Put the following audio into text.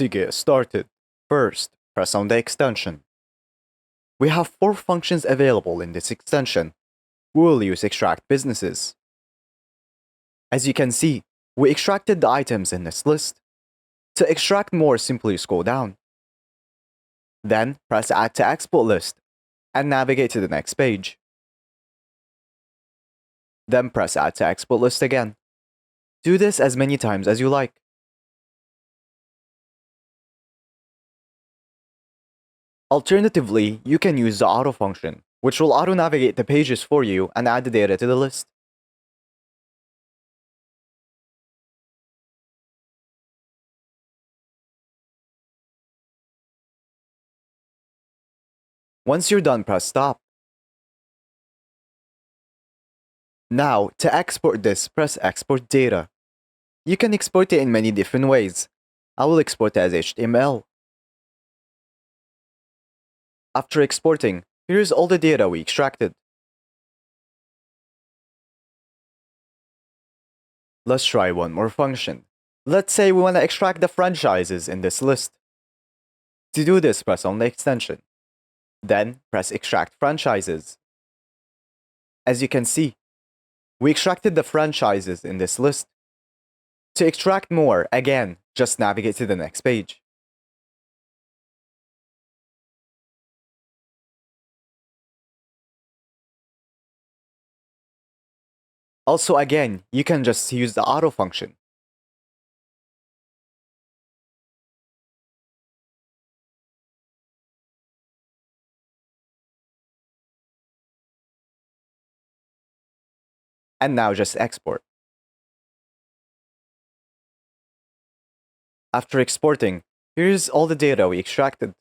To get started, first, press on the extension. We have 4 functions available in this extension. We will use extract businesses. As you can see, we extracted the items in this list. To extract more, simply scroll down. Then press Add to Export List and navigate to the next page. Then press Add to Export List again. Do this as many times as you like. Alternatively, you can use the auto function, which will auto-navigate the pages for you and add the data to the list. Once you're done, press Stop. Now, to export this, press Export Data. You can export it in many different ways. I will export it as HTML. After exporting, here's all the data we extracted. Let's try one more function. Let's say we want to extract the franchises in this list. To do this, press on the extension. Then, press Extract Franchises. As you can see, we extracted the franchises in this list. To extract more, again, just navigate to the next page. Also, again, you can just use the auto function. And now just export. After exporting, here's all the data we extracted.